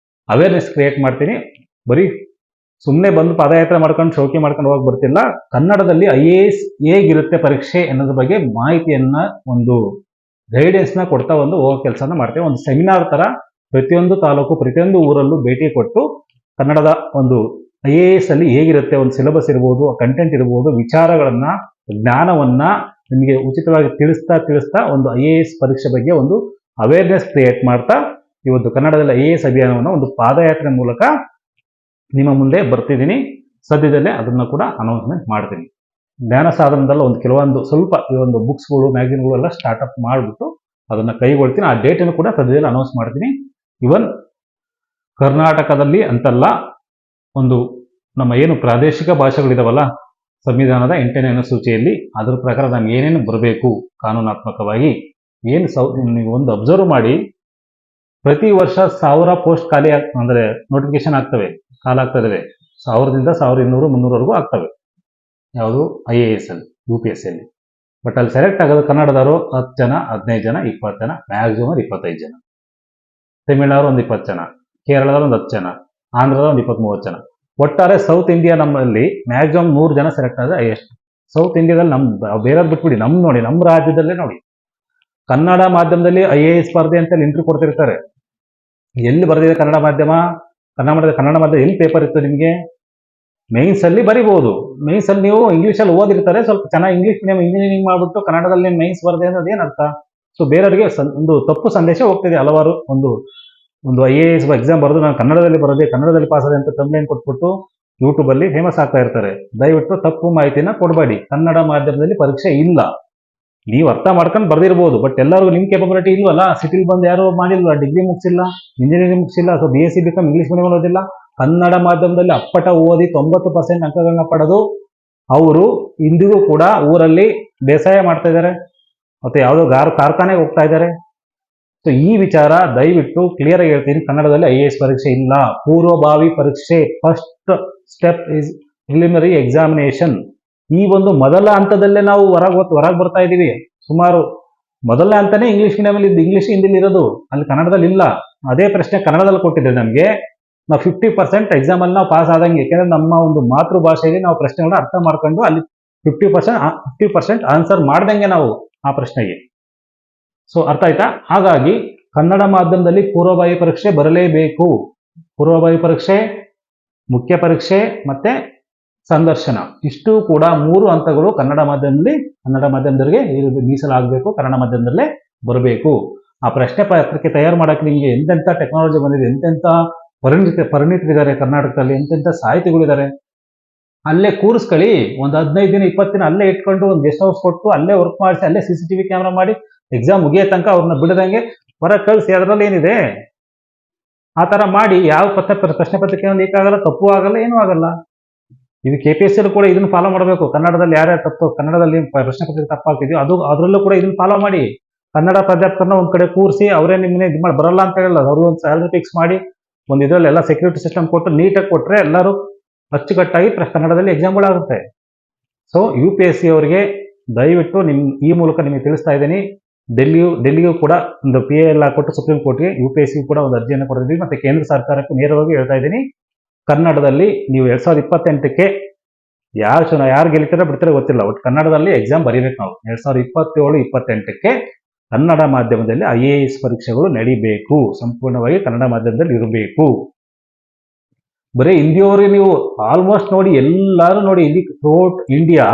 ಅವೇರ್ನೆಸ್ ಕ್ರಿಯೇಟ್ ಮಾಡ್ತೀನಿ. ಬರೀ ಸುಮ್ಮನೆ ಬಂದು ಪಾದಯಾತ್ರೆ ಮಾಡ್ಕೊಂಡು ಶೋಕಿ ಮಾಡ್ಕೊಂಡು ಹೋಗಿ ಬರ್ತಿಲ್ಲ. ಕನ್ನಡದಲ್ಲಿ IAS ಹೇಗಿರುತ್ತೆ ಪರೀಕ್ಷೆ ಅನ್ನೋದ್ರ ಬಗ್ಗೆ ಮಾಹಿತಿಯನ್ನ, ಒಂದು ಗೈಡೆನ್ಸ್ ನ ಕೊಡ್ತಾ ಹೋಗೋ ಕೆಲಸನ ಮಾಡ್ತೇವೆ. ಒಂದು ಸೆಮಿನಾರ್ ತರ ಪ್ರತಿಯೊಂದು ತಾಲೂಕು, ಪ್ರತಿಯೊಂದು ಊರಲ್ಲೂ ಭೇಟಿ ಕೊಟ್ಟು ಕನ್ನಡದ ಒಂದು IAS ಅಲ್ಲಿ ಹೇಗಿರುತ್ತೆ, ಒಂದು ಸಿಲೆಬಸ್ ಇರ್ಬೋದು, ಕಂಟೆಂಟ್ ಇರ್ಬೋದು, ವಿಚಾರಗಳನ್ನ, ಜ್ಞಾನವನ್ನ ನಿಮಗೆ ಉಚಿತವಾಗಿ ತಿಳಿಸ್ತಾ ಒಂದು IAS ಪರೀಕ್ಷೆ ಬಗ್ಗೆ ಒಂದು ಅವೇರ್ನೆಸ್ ಕ್ರಿಯೇಟ್ ಮಾಡ್ತಾ ಇವತ್ತು ಕನ್ನಡದಲ್ಲಿ IAS ಅಭಿಯಾನವನ್ನು ಒಂದು ಪಾದಯಾತ್ರೆ ಮೂಲಕ ನಿಮ್ಮ ಮುಂದೆ ಬರ್ತಿದ್ದೀನಿ. ಸದ್ಯದಲ್ಲೇ ಅದನ್ನು ಕೂಡ ಅನೌನ್ಸ್ಮೆಂಟ್ ಮಾಡ್ತೀನಿ. ಜ್ಞಾನ ಸಾಧನದಲ್ಲ ಒಂದು ಕೆಲವೊಂದು ಸ್ವಲ್ಪ ಈ ಒಂದು ಬುಕ್ಸ್ಗಳು, ಮ್ಯಾಗಝಿನ್ಗಳು ಎಲ್ಲ ಸ್ಟಾರ್ಟ್ಅಪ್ ಮಾಡಿಬಿಟ್ಟು ಅದನ್ನ ಕೈಗೊಳ್ತೀನಿ. ಆ ಡೇಟನ್ನು ಕೂಡ ಸದ್ಯದಲ್ಲಿ ಅನೌನ್ಸ್ ಮಾಡ್ತೀನಿ. ಇವನ್ ಕರ್ನಾಟಕದಲ್ಲಿ ಅಂತಲ್ಲ, ಒಂದು ನಮ್ಮ ಏನು ಪ್ರಾದೇಶಿಕ ಭಾಷೆಗಳಿದಾವಲ್ಲ, ಸಂವಿಧಾನದ 8ನೇ ಅನುಸೂಚಿಯಲ್ಲಿ ಅದ್ರ ಪ್ರಕಾರ ನಮ್ಗೆ ಏನೇನು ಬರಬೇಕು ಕಾನೂನಾತ್ಮಕವಾಗಿ, ಏನು ನೀವು ಒಂದು ಅಬ್ಸರ್ವ್ ಮಾಡಿ, ಪ್ರತಿ ವರ್ಷ 1000 ಪೋಸ್ಟ್ ಖಾಲಿ ಅಂದ್ರೆ ನೋಟಿಫಿಕೇಶನ್ ಆಗ್ತವೆ, ಕಾಲಾಗ್ತದೆ. 1000ದಿಂದ 1200, 300ವರೆಗೂ ಆಗ್ತವೆ. ಯಾವುದು IAS ಅಲ್ಲಿ, UPSC ಅಲ್ಲಿ. ಬಟ್ ಅಲ್ಲಿ ಸೆಲೆಕ್ಟ್ ಆಗೋದು ಕನ್ನಡದವರು 10 ಜನ, 15 ಜನ, 20 ಜನ, ಮ್ಯಾಕ್ಸಿಮಮ್ 25 ಜನ. ತಮಿಳ್ನಾಡು ಒಂದು 20 ಜನ, ಕೇರಳದವ್ರು ಒಂದು 10 ಜನ, ಆಂಧ್ರದ ಒಂದು 20-30 ಜನ. ಒಟ್ಟಾರೆ ಸೌತ್ ಇಂಡಿಯಾ ನಮ್ಮಲ್ಲಿ ಮ್ಯಾಕ್ಸಿಮಮ್ 100 ಜನ ಸೆಲೆಕ್ಟ್ ಆದರೆ ಹೈಯೆಸ್ಟ್. ಸೌತ್ ಇಂಡಿಯಾದಲ್ಲಿ ಬೇರೆ ಬಿಟ್ಬಿಡಿ, ನೋಡಿ, ನಮ್ಮ ರಾಜ್ಯದಲ್ಲೇ ನೋಡಿ, ಕನ್ನಡ ಮಾಧ್ಯಮದಲ್ಲಿ IAS ಸ್ಪರ್ಧೆ ಅಂತ ಇಂಟ್ರಿ ಕೊಡ್ತಿರ್ತಾರೆ. ಎಲ್ಲಿ ಬರೆದಿದೆ ಕನ್ನಡ ಮಾಧ್ಯಮ? ಕನ್ನಡ ಮಾಧ್ಯಮ ಎಲ್ಲಿ ಪೇಪರ್ ಇತ್ತು ನಿಮಗೆ? ಮೇನ್ಸ್ ಅಲ್ಲಿ ಬರಿಬಹುದು. ಮೇನ್ಸ್ ಅಲ್ಲಿ ನೀವು ಇಂಗ್ಲೀಷಲ್ಲಿ ಓದಿರ್ತಾರೆ, ಸ್ವಲ್ಪ ಚೆನ್ನಾಗಿ ಇಂಗ್ಲೀಷ್ ಮೀಡಿಯಂ ಇಂಜಿನಿಯರಿಂಗ್ ಮಾಡ್ಬಿಟ್ಟು ಕನ್ನಡದಲ್ಲಿ ಮೇನ್ಸ್ ಬರದೆ ಅನ್ನೋದು ಏನ್ ಅರ್ಥ? ಸೊ ಬೇರೆಯವರಿಗೆ ಒಂದು ತಪ್ಪು ಸಂದೇಶ ಹೋಗ್ತಿದೆ. ಹಲವಾರು ಒಂದು IAS ಎಕ್ಸಾಮ್ ಬರೆದು ನಾನು ಕನ್ನಡದಲ್ಲಿ ಬರೋದೆ, ಕನ್ನಡದಲ್ಲಿ ಪಾಸ್ ಆದೆ ಅಂತ ಕಂಪ್ಲೇಂಟ್ ಕೊಟ್ಬಿಟ್ಟು ಯೂಟ್ಯೂಬ್ ಅಲ್ಲಿ ಫೇಮಸ್ ಆಗ್ತಾ ಇರ್ತಾರೆ. ದಯವಿಟ್ಟು ತಪ್ಪು ಮಾಹಿತಿನ ಕೊಡಬೇಡಿ. ಕನ್ನಡ ಮಾಧ್ಯಮದಲ್ಲಿ ಪರೀಕ್ಷೆ ಇಲ್ಲ. ನೀವು ಅರ್ಥ ಮಾಡ್ಕೊಂಡು ಬರ್ದಿರ್ಬೋದು, ಬಟ್ ಎಲ್ಲರಿಗೂ ನಿಮ್ ಕೇಪಬಿಲಿಟಿ ಇಲ್ವಲ್ಲ. ಸಿಟಿಲಿ ಬಂದು ಯಾರು ಮಾಡಿಲ್ವ, ಡಿಗ್ರಿ ಮುಗಿಸಿಲ್ಲ, ಇಂಜಿನಿಯರಿಂಗ್ ಮುಗಿಸಿಲ್ಲ, so BSc BCom English medium ಓದಿಲ್ಲ, ಕನ್ನಡ ಮಾಧ್ಯಮದಲ್ಲಿ ಅಪ್ಪಟ ಓದಿ 90% ಅಂಕಗಳನ್ನ ಪಡೆದು ಅವರು ಇಂದಿಗೂ ಕೂಡ ಊರಲ್ಲಿ ಬೇಸಾಯ ಮಾಡ್ತಾ ಇದ್ದಾರೆ, ಮತ್ತೆ ಯಾವುದೋ ಕಾರ್ಖಾನೆಗೆ ಹೋಗ್ತಾ ಇದ್ದಾರೆ. ಸೊ ಈ ವಿಚಾರ ದಯವಿಟ್ಟು ಕ್ಲಿಯರ್ ಆಗಿ ಹೇಳ್ತೀನಿ, ಕನ್ನಡದಲ್ಲಿ IAS ಪರೀಕ್ಷೆ ಇಲ್ಲ. ಪೂರ್ವಭಾವಿ ಪರೀಕ್ಷೆ, first step is preliminary examination. ಈ ಒಂದು ಮೊದಲ ಹಂತದಲ್ಲೇ ನಾವು ಹೊರಗೆ ಬರ್ತಾ ಇದೀವಿ. ಸುಮಾರು ಮೊದಲನೇ ಹಂತನೇ ಇಂಗ್ಲಿಷ್ ಮೀಡಿಯಂ ಇಂಗ್ಲಿಷ್ ಹಿಂದಿಲಿ ಇರೋದು, ಅಲ್ಲಿ ಕನ್ನಡದಲ್ಲಿ ಇಲ್ಲ. ಅದೇ ಪ್ರಶ್ನೆ ಕನ್ನಡದಲ್ಲಿ ಕೊಟ್ಟಿದ್ರೆ ನಮಗೆ ನಾವು 50% ಎಕ್ಸಾಮ್ ಅಲ್ಲಿ ನಾವು ಪಾಸ್ ಆದಂಗೆ. ಯಾಕೆಂದ್ರೆ ನಮ್ಮ ಒಂದು ಮಾತೃ ಭಾಷೆಯಲ್ಲಿ ನಾವು ಪ್ರಶ್ನೆಗಳನ್ನ ಅರ್ಥ ಮಾಡ್ಕೊಂಡು ಅಲ್ಲಿ 50% ಆನ್ಸರ್ ಮಾಡ್ದಂಗೆ ನಾವು ಆ ಪ್ರಶ್ನೆಗೆ. ಸೊ ಅರ್ಥ ಆಯ್ತಾ? ಹಾಗಾಗಿ ಕನ್ನಡ ಮಾಧ್ಯಮದಲ್ಲಿ ಪೂರ್ವಭಾವಿ ಪರೀಕ್ಷೆ ಬರಲೇಬೇಕು. ಪೂರ್ವಭಾವಿ ಪರೀಕ್ಷೆ, ಮುಖ್ಯ ಪರೀಕ್ಷೆ ಮತ್ತೆ ಸಂದರ್ಶನ, ಇಷ್ಟು ಕೂಡ 3 ಹಂತಗಳು ಕನ್ನಡ ಮಾಧ್ಯಮದವರಿಗೆ ಮೀಸಲಾಗಬೇಕು, ಕನ್ನಡ ಮಾಧ್ಯಮದಲ್ಲೇ ಬರಬೇಕು. ಆ ಪ್ರಶ್ನೆ ಪತ್ರಿಕೆ ತಯಾರು ಮಾಡಕ್ಕೆ ನಿಮಗೆ ಎಂತೆಂಥ ಟೆಕ್ನಾಲಜಿ ಬಂದಿದೆ, ಎಂತೆಂಥ ಪರಿಣಿತರಿದ್ದಾರೆ ಕರ್ನಾಟಕದಲ್ಲಿ, ಎಂತೆಂಥ ಸಾಹಿತಿಗಳಿದ್ದಾರೆ. ಅಲ್ಲೇ ಕೂರಿಸ್ಕೊಳ್ಳಿ, ಒಂದು 15 ದಿನ 20 ದಿನ ಅಲ್ಲೇ ಇಟ್ಕೊಂಡು ಒಂದು ಗೆಸ್ಟ್ ಹೌಸ್ ಕೊಟ್ಟು ಅಲ್ಲೇ ವರ್ಕ್ ಮಾಡಿಸಿ, ಅಲ್ಲೇ CCTV ಕ್ಯಾಮ್ರಾ ಮಾಡಿ ಎಕ್ಸಾಮ್ ಮುಗಿಯೋ ತನಕ ಅವ್ರನ್ನ ಬಿಡದಂಗೆ ಹೊರಗೆ ಕಳಿಸಿ. ಅದರಲ್ಲಿ ಏನಿದೆ? ಆ ತರ ಮಾಡಿ ಯಾವ ಪ್ರಶ್ನೆ ಪತ್ರಿಕೆ ಲೀಕ್ ಆಗಲ್ಲ, ತಪ್ಪು ಆಗಲ್ಲ, ಏನೂ ಆಗಲ್ಲ. ಇದು KPSC ಕೂಡ ಇದನ್ನ ಫಾಲೋ ಮಾಡಬೇಕು. ಕನ್ನಡದಲ್ಲಿ ಯಾರ್ಯಾರು ತಪ್ಪು, ಕನ್ನಡದಲ್ಲಿ ಪ್ರಶ್ನೆ ಪತ್ರಿಕೆ ತಪ್ಪಾಗ್ತಿದೆಯೋ ಅದರಲ್ಲೂ ಕೂಡ ಇದನ್ನ ಫಾಲೋ ಮಾಡಿ. ಕನ್ನಡ ಪ್ರಾಧ್ಯಾಪಕರನ್ನ ಒಂದ್ ಕಡೆ ಕೂರಿಸಿ, ಅವರೇ ನಿಮ್ಮನ್ನೇ ಇದು ಮಾಡಿ ಬರಲ್ಲ ಅಂತ ಹೇಳಲ್ಲ, ಅವ್ರು ಒಂದು ಸ್ಯಾಲರಿ ಫಿಕ್ಸ್ ಮಾಡಿ ಒಂದು ಇದರಲ್ಲಿ ಎಲ್ಲ ಸೆಕ್ಯೂರಿಟಿ ಸಿಸ್ಟಮ್ ಕೊಟ್ಟು ನೀಟಾಗಿ ಕೊಟ್ರೆ ಎಲ್ಲರೂ ಅಚ್ಚುಕಟ್ಟಾಗಿ ಕನ್ನಡದಲ್ಲಿ ಎಕ್ಸಾಮ್ಗಳಾಗುತ್ತೆ. ಸೊ UPSC ಅವರಿಗೆ ದಯವಿಟ್ಟು ಈ ಮೂಲಕ ನಿಮಗೆ ತಿಳಿಸ್ತಾ ಇದ್ದೀನಿ. ಡೆಲ್ಲಿಗೂ ಕೂಡ ಒಂದು PAL ಕೊಟ್ಟು ಸುಪ್ರೀಂ ಕೋರ್ಟ್ಗೆ UPSC ಕೂಡ ಒಂದು ಅರ್ಜಿಯನ್ನು ಕೊಟ್ಟಿದ್ದೀವಿ, ಮತ್ತೆ ಕೇಂದ್ರ ಸರ್ಕಾರಕ್ಕೆ ನೇರವಾಗಿ ಹೇಳ್ತಾ ಇದ್ದೀನಿ, ಕನ್ನಡದಲ್ಲಿ ನೀವು 2028ಕ್ಕೆ ಯಾರು ಗೆಲ್ತೀರೋ ಬಿಡ್ತಾರೋ ಗೊತ್ತಿಲ್ಲ, ಒಟ್ಟು ಕನ್ನಡದಲ್ಲಿ ಎಕ್ಸಾಮ್ ಬರೀಬೇಕು ನಾವು. 2027-28ಕ್ಕೆ ಕನ್ನಡ ಮಾಧ್ಯಮದಲ್ಲಿ IAS ಪರೀಕ್ಷೆಗಳು ನಡಿಬೇಕು, ಸಂಪೂರ್ಣವಾಗಿ ಕನ್ನಡ ಮಾಧ್ಯಮದಲ್ಲಿ ಇರಬೇಕು. ಬರೀ ಹಿಂದಿಯವರಿಗೆ ನೀವು ಆಲ್ಮೋಸ್ಟ್ ನೋಡಿ, ಎಲ್ಲರೂ ನೋಡಿ, ಇಲ್ಲಿ throughout India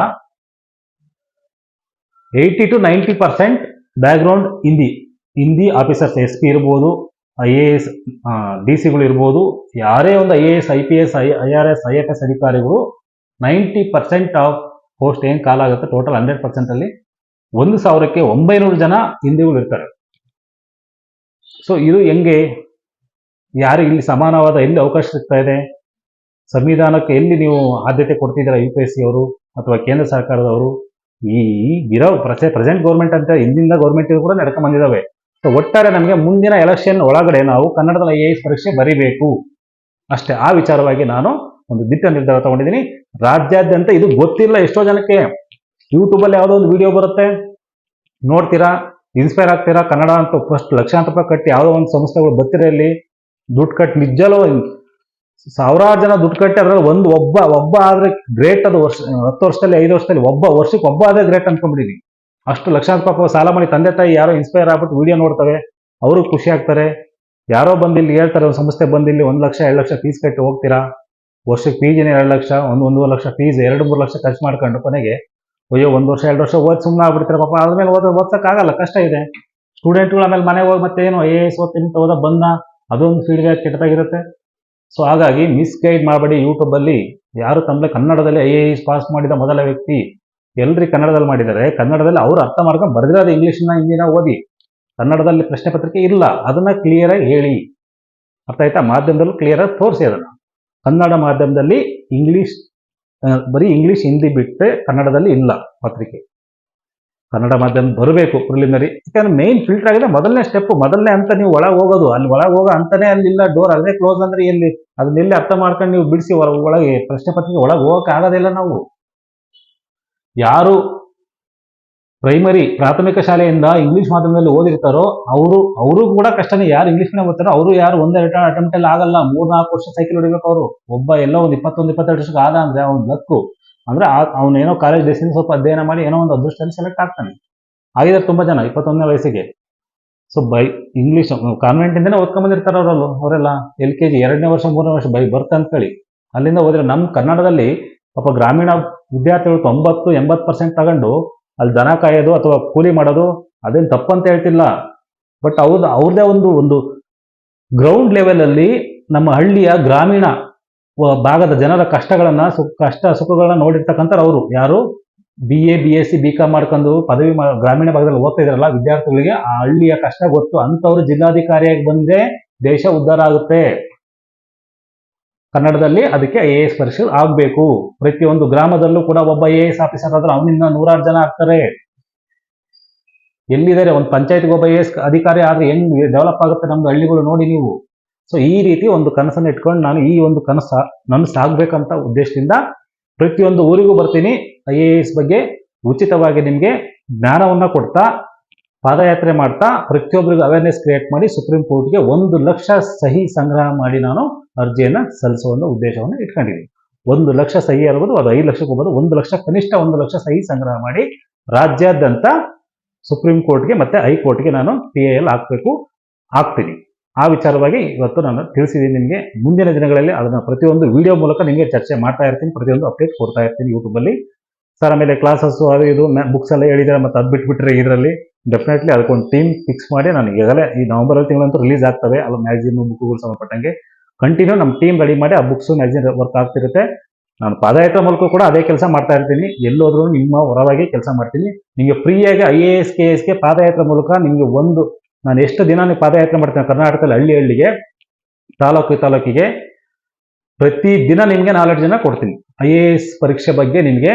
80-90% background Hindi officers, SP ಇರ್ಬೋದು, IAS DC ಇರ್ಬೋದು, ಯಾರೇ ಒಂದು IAS IPS IRS IFS ಅಧಿಕಾರಿಗಳು 90% ಆಫ್ ಪೋಸ್ಟ್ ಏನ್ ಕಾಲ ಆಗುತ್ತೆ ಟೋಟಲ್ 100% ಅಲ್ಲಿ 1900 ಜನ ಹಿಂದಿಗಳು ಇರ್ತಾರೆ. ಸೊ ಇದು ಹೆಂಗೆ, ಯಾರಿಗೆ ಇಲ್ಲಿ ಸಮಾನವಾದ ಎಲ್ಲಿ ಅವಕಾಶ ಸಿಗ್ತಾ ಇದೆ? ಸಂವಿಧಾನಕ್ಕೆ ಎಲ್ಲಿ ನೀವು ಆದ್ಯತೆ ಕೊಡ್ತಿದ್ದೀರಾ UPSC ಅವರು ಅಥವಾ ಕೇಂದ್ರ ಸರ್ಕಾರದವರು? ಇರೋ ಪ್ರೆಸೆಂಟ್ ಗೌರ್ಮೆಂಟ್ ಅಂತ ಹಿಂದಿನ ಗೌರ್ಮೆಂಟ್ ಕೂಡ ನಡ್ಕೊಂಡ್ ಬಂದಿದ್ದಾವೆ. ಸೊ ಒಟ್ಟಾರೆ ನಮಗೆ ಮುಂದಿನ ಎಲೆಕ್ಷನ್ ಒಳಗಡೆ ನಾವು ಕನ್ನಡದಲ್ಲಿ IAS ಪರೀಕ್ಷೆ ಬರೀಬೇಕು ಅಷ್ಟೇ. ಆ ವಿಚಾರವಾಗಿ ನಾನು ಒಂದು ದಿಟ್ಟ ನಿರ್ಧಾರ ತಗೊಂಡಿದ್ದೀನಿ. ರಾಜ್ಯಾದ್ಯಂತ ಇದು ಗೊತ್ತಿಲ್ಲ ಎಷ್ಟೋ ಜನಕ್ಕೆ. ಯೂಟ್ಯೂಬ್ ಅಲ್ಲಿ ಯಾವುದೋ ಒಂದು ವಿಡಿಯೋ ಬರುತ್ತೆ, ನೋಡ್ತೀರಾ, ಇನ್ಸ್ಪೈರ್ ಆಗ್ತೀರಾ, ಕನ್ನಡ ಅಂತ ಫಸ್ಟ್ ಲಕ್ಷಾಂತರ ರೂಪಾಯಿ ಕಟ್ಟಿ ಯಾವುದೋ ಒಂದು ಸಂಸ್ಥೆಗಳು ಬರ್ತಿರಲ್ಲಿ ದುಡ್ಡು ಕಟ್ಟಿ, ನಿಜಲ್ಲೂ ಸಾವಿರಾರು ಜನ ದುಡ್ಡು ಕಟ್ಟಿ ಅದ್ರಲ್ಲಿ ಒಬ್ಬ ಆದ್ರೆ ಗ್ರೇಟ್. ಅದು 10 ವರ್ಷದಲ್ಲಿ 5 ವರ್ಷದಲ್ಲಿ ವರ್ಷಕ್ಕೆ ಒಬ್ಬ ಆದ್ರೆ ಗ್ರೇಟ್ ಅನ್ಕೊಂಡ್ಬಿಟ್ಟಿನಿ. ಅಷ್ಟು ಲಕ್ಷಾಂತರ ರೂಪಾಯಿ ಸಾಲ ಮಾಡಿ ತಂದೆ ತಾಯಿ ಯಾರೋ ಇನ್ಸ್ಪೈರ್ ಆಗ್ಬಿಟ್ಟು ವಿಡಿಯೋ ನೋಡ್ತವೆ, ಅವರು ಖುಷಿ ಆಗ್ತಾರೆ. ಯಾರೋ ಬಂದು ಇಲ್ಲಿ ಹೇಳ್ತಾರೆ, ಒಂದು ಸಂಸ್ಥೆ ಬಂದು ಇಲ್ಲಿ 1 ಲಕ್ಷ 2 ಲಕ್ಷ ಫೀಸ್ ಕಟ್ಟಿ ಹೋಗ್ತೀರಾ, ವರ್ಷಕ್ಕೆ ಫೀಸ್ನೇ 2 ಲಕ್ಷ 1.5 ಲಕ್ಷ ಫೀಸ್ 2-3 ಲಕ್ಷ ಖರ್ಚು ಮಾಡ್ಕೊಂಡು ಕೊನೆಗೆ ಅಯ್ಯೋ 1 ವರ್ಷ 2 ವರ್ಷ ಓದಿ ಸುಮ್ಮನೆ ಆಗ್ಬಿಡ್ತಾರೆ ಪಾಪ. ಆದ್ಮೇಲೆ ಓದ್ಸಕ್ಕಾಗಲ್ಲ, ಕಷ್ಟ ಇದೆ. ಸ್ಟೂಡೆಂಟ್ಗಳು ಆಮೇಲೆ ಮನೆಗೆ ಹೋಗಿ ಮತ್ತೆ ಏನು IAS ಓದ್ತೀನಿ ಬಂದ ಅದೊಂದು ಫೀಡ್ಬ್ಯಾಕ್ ಕೆಟ್ಟದಾಗಿರುತ್ತೆ. ಸೊ ಹಾಗಾಗಿ ಮಿಸ್ಗೈಡ್ ಮಾಡಬೇಡಿ. ಯೂಟ್ಯೂಬ್ ಅಲ್ಲಿ ಯಾರು ತಮ್ಮಲ್ಲಿ ಕನ್ನಡದಲ್ಲಿ IAS ಪಾಸ್ ಮಾಡಿದ ಮೊದಲ ವ್ಯಕ್ತಿ ಎಲ್ರಿ ಕನ್ನಡದಲ್ಲಿ ಮಾಡಿದ್ದಾರೆ, ಕನ್ನಡದಲ್ಲಿ ಅವ್ರು ಅರ್ಥ ಮಾಡ್ಕೊಂಡು ಬರೆದಿರೋದು ಇಂಗ್ಲೀಷ್ನ ಹಿಂದಿನ ಓದಿ, ಕನ್ನಡದಲ್ಲಿ ಪ್ರಶ್ನೆ ಪತ್ರಿಕೆ ಇಲ್ಲ, ಅದನ್ನ ಕ್ಲಿಯರ್ ಆಗಿ ಹೇಳಿ. ಅರ್ಥ ಆಯ್ತಾ? ಮಾಧ್ಯಮದಲ್ಲೂ ಕ್ಲಿಯರ್ ಆಗಿ ತೋರಿಸಿ ಅದನ್ನ. ಕನ್ನಡ ಮಾಧ್ಯಮದಲ್ಲಿ ಬರೀ ಇಂಗ್ಲಿಷ್ ಹಿಂದಿ ಬಿಟ್ಟರೆ ಕನ್ನಡದಲ್ಲಿ ಇಲ್ಲ ಪತ್ರಿಕೆ. ಕನ್ನಡ ಮಾಧ್ಯಮ ಬರಬೇಕು ಪ್ರಿಲಿಮಿನರಿ. ಯಾಕಂದ್ರೆ ಮೇನ್ ಫಿಲ್ಟರ್ ಆಗಿದೆ, ಮೊದಲನೇ ಸ್ಟೆಪ್, ಮೊದಲನೇ ಅಂತ ನೀವು ಒಳಗೆ ಹೋಗೋದು, ಅಲ್ಲಿ ಒಳಗೆ ಹೋಗೋ ಅಂತಾನೆ ಅಲ್ಲಿಲ್ಲ ಡೋರ್, ಅದೇ ಕ್ಲೋಸ್ ಅಂದ್ರೆ ಎಲ್ಲಿ ಅದನ್ನೆಲ್ಲಿ ಅರ್ಥ ಮಾಡ್ಕೊಂಡು ನೀವು ಬಿಡಿಸಿ ಒಳಗೆ ಪ್ರಶ್ನೆ ಪತ್ರಿಕೆ ಒಳಗೆ ಹೋಗಕ್ಕೆ ಆಗೋದಿಲ್ಲ. ನಾವು ಯಾರು ಪ್ರಾಥಮಿಕ ಶಾಲೆಯಿಂದ ಇಂಗ್ಲಿಷ್ ಮಾಧ್ಯಮದಲ್ಲಿ ಓದಿರ್ತಾರೋ ಅವರು ಕೂಡ ಕಷ್ಟನೇ. ಯಾರು ಇಂಗ್ಲಿಷ್ ಮೀಡಿಯಂ ಓದ್ತಾರೋ ಅವರು ಯಾರು 1-2 ಅಟೆಂಪ್ಟ್ ಅಲ್ಲಿ ಆಗಲ್ಲ, 3-4 ವರ್ಷ ಸೈಕಲ್ ಹೊಡಿಬೇಕು ಅವರು. ಒಬ್ಬ ಎಲ್ಲೋ ಒಂದು 21-22 ವರ್ಷಕ್ಕೆ ಆದ ಅಂದ್ರೆ ಅವ್ನ ಲಕ್ಕು ಅಂದ್ರೆ ಅವನೇನೋ ಕಾಲೇಜ್ ಡೇಸಿಂದ ಸ್ವಲ್ಪ ಅಧ್ಯಯನ ಮಾಡಿ ಏನೋ ಒಂದು ಅದೃಷ್ಟದಲ್ಲಿ ಸೆಲೆಕ್ಟ್ ಆಗ್ತಾನೆ. ಆಗಿದ್ದಾರೆ ತುಂಬಾ ಜನ 21ನೇ ವಯಸ್ಸಿಗೆ. ಸೊ ಇಂಗ್ಲೀಷ್ ಕಾನ್ವೆಂಟಿಂದನೇ ಓದ್ಕೊಂಬಂದಿರ್ತಾರೆ ಅವರೆಲ್ಲ LKG 2ನೇ ವರ್ಷ 3ನೇ ವರ್ಷ ಬರ್ತ್ ಅಂತೇಳಿ ಅಲ್ಲಿಂದ ಹೋದ್ರೆ ನಮ್ಮ ಕನ್ನಡದಲ್ಲಿ ಪಾಪ ಗ್ರಾಮೀಣ ವಿದ್ಯಾರ್ಥಿಗಳು 90-80% ತಗೊಂಡು ಅಲ್ಲಿ ದನ ಕಾಯೋದು ಅಥವಾ ಕೂಲಿ ಮಾಡೋದು ಅದೇನು ತಪ್ಪಂತ ಹೇಳ್ತಿಲ್ಲ. ಬಟ್ ಅವ್ರದೇ ಒಂದು ಗ್ರೌಂಡ್ ಲೆವೆಲ್ ಅಲ್ಲಿ ನಮ್ಮ ಹಳ್ಳಿಯ ಗ್ರಾಮೀಣ ಭಾಗದ ಜನರ ಕಷ್ಟಗಳನ್ನ ಕಷ್ಟ ಸುಖಗಳನ್ನ ನೋಡಿರ್ತಕ್ಕಂಥ ಅವರು ಯಾರು BA BSc BCom ಮಾಡ್ಕೊಂಡು ಪದವಿ ಗ್ರಾಮೀಣ ಭಾಗದಲ್ಲಿ ಓದ್ತಾ ಇದ್ರಲ್ಲ ವಿದ್ಯಾರ್ಥಿಗಳಿಗೆ ಆ ಹಳ್ಳಿಯ ಕಷ್ಟ ಗೊತ್ತು. ಅಂತವ್ರು ಜಿಲ್ಲಾಧಿಕಾರಿಯಾಗಿ ಬಂದ್ರೆ ದೇಶ ಉದ್ಧಾರ ಆಗುತ್ತೆ. ಕನ್ನಡದಲ್ಲಿ ಅದಕ್ಕೆ IAS ಪರೀಕ್ಷೆ ಆಗ್ಬೇಕು. ಪ್ರತಿಯೊಂದು ಗ್ರಾಮದಲ್ಲೂ ಕೂಡ ಒಬ್ಬ IAS ಆಫೀಸರ್ ಆದ್ರೆ ಅವನಿಂದ 100 ಜನ ಆಗ್ತಾರೆ. ಎಲ್ಲಿದ್ದಾರೆ ಒಂದು ಪಂಚಾಯತ್ಗೆ ಒಬ್ಬ IAS ಅಧಿಕಾರಿ ಆದ್ರೆ ಹೆಂಗ್ ಡೆವಲಪ್ ಆಗುತ್ತೆ ನಮ್ದು ಹಳ್ಳಿಗಳು ನೋಡಿ ನೀವು. ಸೊ ಈ ರೀತಿ ಒಂದು ಕನಸನ್ನು ಇಟ್ಕೊಂಡು ನಾನು ಈ ಒಂದು ನನ್ನ ಸಾಗ್ಬೇಕಂತ ಉದ್ದೇಶದಿಂದ ಪ್ರತಿಯೊಂದು ಊರಿಗೂ ಬರ್ತೀನಿ. IAS ಬಗ್ಗೆ ಉಚಿತವಾಗಿ ನಿಮಗೆ ಜ್ಞಾನವನ್ನ ಕೊಡ್ತಾ ಪಾದಯಾತ್ರೆ ಮಾಡ್ತಾ ಪ್ರತಿಯೊಬ್ಬರಿಗೂ ಅವೇರ್ನೆಸ್ ಕ್ರಿಯೇಟ್ ಮಾಡಿ ಸುಪ್ರೀಂ ಕೋರ್ಟ್ಗೆ 1 ಲಕ್ಷ ಸಹಿ ಸಂಗ್ರಹ ಮಾಡಿ ನಾನು ಅರ್ಜಿಯನ್ನ ಸಲ್ಲಿಸುವ ಉದ್ದೇಶವನ್ನು ಇಟ್ಕೊಂಡಿದ್ದೀನಿ. 1 ಲಕ್ಷ ಸಹಿ ಇರ್ಬೋದು, ಅದು 5 ಲಕ್ಷಕ್ಕೆ ಹೋಗ್ಬೋದು. 1 ಲಕ್ಷ ಕನಿಷ್ಠ 1 ಲಕ್ಷ ಸಹಿ ಸಂಗ್ರಹ ಮಾಡಿ ರಾಜ್ಯಾದ್ಯಂತ ಸುಪ್ರೀಂ ಕೋರ್ಟ್ಗೆ ಮತ್ತೆ ಹೈಕೋರ್ಟ್ಗೆ ನಾನು PIL ಆಗ್ತೀನಿ. ಆ ವಿಚಾರವಾಗಿ ಇವತ್ತು ನಾನು ತಿಳಿಸಿದ್ದೀನಿ ನಿಮಗೆ. ಮುಂದಿನ ದಿನಗಳಲ್ಲಿ ಅದನ್ನ ಪ್ರತಿಯೊಂದು ವಿಡಿಯೋ ಮೂಲಕ ನಿಮಗೆ ಚರ್ಚೆ ಮಾಡ್ತಾ ಇರ್ತೀನಿ, ಪ್ರತಿಯೊಂದು ಅಪ್ಡೇಟ್ ಕೊಡ್ತಾ ಇರ್ತೀನಿ ಯೂಟ್ಯೂಬಲ್ಲಿ. ಸರ್ ಆಮೇಲೆ ಕ್ಲಾಸಸ್ ಅದು ಇದು ಬುಕ್ಸ್ ಎಲ್ಲ ಹೇಳಿದ್ರೆ ಮತ್ತೆ ಅದು ಬಿಟ್ಬಿಟ್ರೆ ಇದರಲ್ಲಿ ಡೆಫಿನೆಟ್ಲಿ ಅದಕ್ಕೊಂದು ಟೀಮ್ ಫಿಕ್ಸ್ ಮಾಡಿ ನಾನು ಈಗಾಗಲೇ ಈ ನವೆಂಬರ್ ತಿಂಗಳಂತೂ ರಿಲೀಸ್ ಆಗ್ತವೆ ಅಲ್ಲ ಮ್ಯಾಗಝಿನ್ ಬುಕ್ಗಳು ಸಂಬಂಧಪಟ್ಟಂಗೆ ಕಂಟಿನ್ಯೂ ನಮ್ಮ ಟೀಮ್ ರೆಡಿ ಮಾಡಿ ಆ ಬುಕ್ಸ್ ಮ್ಯಾಗಝಿನ್ ವರ್ಕ್ ಆಗ್ತಿರುತ್ತೆ. ನಾನು ಪಾದಯಾತ್ರೆ ಮೂಲಕ ಕೂಡ ಅದೇ ಕೆಲಸ ಮಾಡ್ತಾ ಇರ್ತೀನಿ. ಎಲ್ಲೋದ್ರೂ ನಿಮ್ಮ ಹೊರವಾಗಿ ಕೆಲಸ ಮಾಡ್ತೀನಿ. ನಿಮಗೆ ಫ್ರೀಯಾಗಿ IAS KSಗೆ ಪಾದಯಾತ್ರೆ ಮೂಲಕ ನಿಮಗೆ ನಾನು ಎಷ್ಟು ದಿನ ನೀವು ಪಾದಯಾತ್ರೆ ಮಾಡ್ತೀನಿ ಕರ್ನಾಟಕದಲ್ಲಿ ಹಳ್ಳಿಗೆ ತಾಲೂಕಿಗೆ ಪ್ರತಿ ದಿನ ನಿಮಗೆ ನಾಲೆಡ್ಜನ್ನ ಕೊಡ್ತೀನಿ. IAS ಪರೀಕ್ಷೆ ಬಗ್ಗೆ ನಿಮಗೆ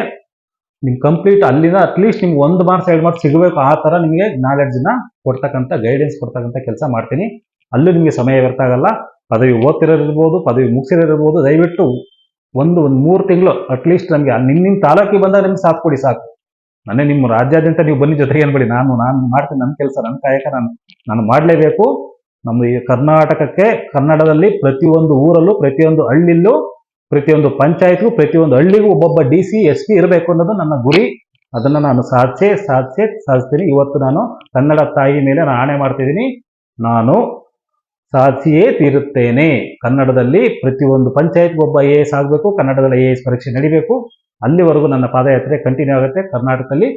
ಕಂಪ್ಲೀಟ್ ಅಲ್ಲಿಂದ ಅಟ್ಲೀಸ್ಟ್ ನಿಮ್ಗೆ 1 ಮಾರ್ಕ್ಸ್ 2 ಮಾರ್ಕ್ಸ್ ಸಿಗಬೇಕು ಆ ತರ ನಿಮಗೆ ನಾಲೆಡ್ಜನ್ನ ಕೊಡ್ತಕ್ಕಂಥ ಗೈಡೆನ್ಸ್ ಕೊಡ್ತಕ್ಕಂಥ ಕೆಲಸ ಮಾಡ್ತೀನಿ. ಅಲ್ಲೂ ನಿಮಗೆ ಸಮಯ ವ್ಯರ್ಥ ಆಗಲ್ಲ. ಪದವಿ ಓದ್ತಿರೋದಿರ್ಬೋದು, ಪದವಿ ಮುಗಿಸಿರೋದಿರ್ಬೋದು, ದಯವಿಟ್ಟು ಒಂದು 3 ತಿಂಗಳು ಅಟ್ಲೀಸ್ಟ್ ನಮಗೆ ನಿಮ್ಮ ತಾಲೂಕಿಗೆ ಬಂದಾಗ ನಿಮ್ಗೆ ಸಾಥ್ ಕೊಡಿ ಸಾಕು. ನಾನೇ ನಿಮ್ಮ ರಾಜ್ಯಾದ್ಯಂತ ನೀವು ಬನ್ನಿ ಜೊತೆಗೆ ಅನ್ಬೇಡಿ. ನಾನು ಮಾಡ್ತೀನಿ ನನ್ನ ಕೆಲಸ, ನನ್ನ ಕಾಯಕ ನಾನು ಮಾಡಲೇಬೇಕು. ನಮ್ಮ ಈ ಕರ್ನಾಟಕಕ್ಕೆ ಕನ್ನಡದಲ್ಲಿ ಪ್ರತಿಯೊಂದು ಊರಲ್ಲೂ, ಪ್ರತಿಯೊಂದು ಹಳ್ಳಿಲೂ, ಪ್ರತಿಯೊಂದು ಪಂಚಾಯತ್ಗೂ, ಪ್ರತಿಯೊಂದು ಹಳ್ಳಿಗೂ ಒಬ್ಬೊಬ್ಬ DC SP ಇರಬೇಕು ಅನ್ನೋದು ನನ್ನ ಗುರಿ. ಅದನ್ನ ನಾನು ಸಾಧಿಸ್ತೀನಿ. ಇವತ್ತು ನಾನು ಕನ್ನಡ ತಾಯಿ ಮೇಲೆ ನಾನು ಆಣೆ ಮಾಡ್ತಿದ್ದೀನಿ. ನಾನು ಸಾಧಿಸಿಯೇ ತೀರುತ್ತೇನೆ. ಕನ್ನಡದಲ್ಲಿ ಪ್ರತಿಯೊಂದು ಪಂಚಾಯತ್ಗೂ ಒಬ್ಬ IAS ಆಗಬೇಕು, ಕನ್ನಡದಲ್ಲಿ IAS ಪರೀಕ್ಷೆ ನಡಿಬೇಕು. ಅಲ್ಲಿವರೆಗೂ ನನ್ನ ಪಾದಯಾತ್ರೆ ಕಂಟಿನ್ಯೂ ಆಗುತ್ತೆ. ಕರ್ನಾಟಕದಲ್ಲಿ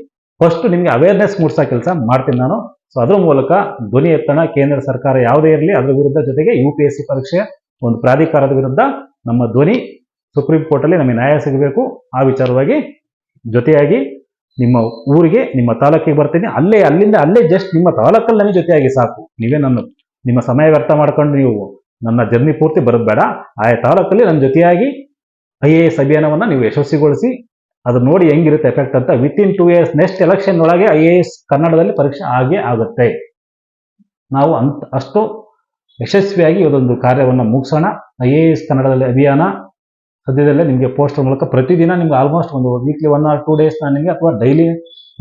ಫಸ್ಟ್ ನಿಮಗೆ ಅವೇರ್ನೆಸ್ ಮೂಡಿಸೋ ಕೆಲಸ ಮಾಡ್ತೀನಿ ನಾನು. ಸೊ ಅದ್ರ ಮೂಲಕ ಧ್ವನಿ ಎತ್ತಣ. ಕೇಂದ್ರ ಸರ್ಕಾರ ಯಾವುದೇ ಇರಲಿ ಅದರ ವಿರುದ್ಧ, ಜೊತೆಗೆ UPSC ಪರೀಕ್ಷೆ ಒಂದು ಪ್ರಾಧಿಕಾರದ ವಿರುದ್ಧ ನಮ್ಮ ಧ್ವನಿ ಸುಪ್ರೀಂ ಕೋರ್ಟಲ್ಲಿ ನಮಗೆ ನ್ಯಾಯ ಸಿಗಬೇಕು. ಆ ವಿಚಾರವಾಗಿ ಜೊತೆಯಾಗಿ ನಿಮ್ಮ ಊರಿಗೆ, ನಿಮ್ಮ ತಾಲೂಕಿಗೆ ಬರ್ತೀನಿ. ಅಲ್ಲಿಂದ ಜಸ್ಟ್ ನಿಮ್ಮ ತಾಲೂಕಲ್ಲಿ ನನಗೆ ಜೊತೆಯಾಗಿ ಸಾಕು. ನೀವೇ ನಿಮ್ಮ ಸಮಯ ವ್ಯರ್ಥ ಮಾಡ್ಕೊಂಡು ನೀವು ನನ್ನ ಜರ್ನಿ ಪೂರ್ತಿ ಬರೋದು ಬೇಡ. ಆಯಾ ತಾಲೂಕಲ್ಲಿ ನನ್ನ ಜೊತೆಯಾಗಿ IAS ಅಭಿಯಾನವನ್ನು ನೀವು ಯಶಸ್ವಿಗೊಳಿಸಿ ಅದು ನೋಡಿ ಹೆಂಗಿರುತ್ತೆ ಎಫೆಕ್ಟ್ ಅಂತ. ವಿತಿನ್ 2 years ನೆಕ್ಸ್ಟ್ ಎಲೆಕ್ಷನ್ ಒಳಗೆ IAS ಕನ್ನಡದಲ್ಲಿ ಪರೀಕ್ಷೆ ಆಗೇ ಆಗುತ್ತೆ. ನಾವು ಅಷ್ಟು ಯಶಸ್ವಿಯಾಗಿ ಇದೊಂದು ಕಾರ್ಯವನ್ನು ಮುಗಿಸೋಣ. IAS ಕನ್ನಡದಲ್ಲಿ ಅಭಿಯಾನ ಸದ್ಯದಲ್ಲೇ ನಿಮಗೆ ಪೋಸ್ಟರ್ ಮೂಲಕ ಪ್ರತಿದಿನ ನಿಮ್ಗೆ ಆಲ್ಮೋಸ್ಟ್ ಒಂದು ವೀಕ್ಲಿ 1 or 2 days ನಾನು ನಿಮಗೆ ಅಥವಾ ಡೈಲಿ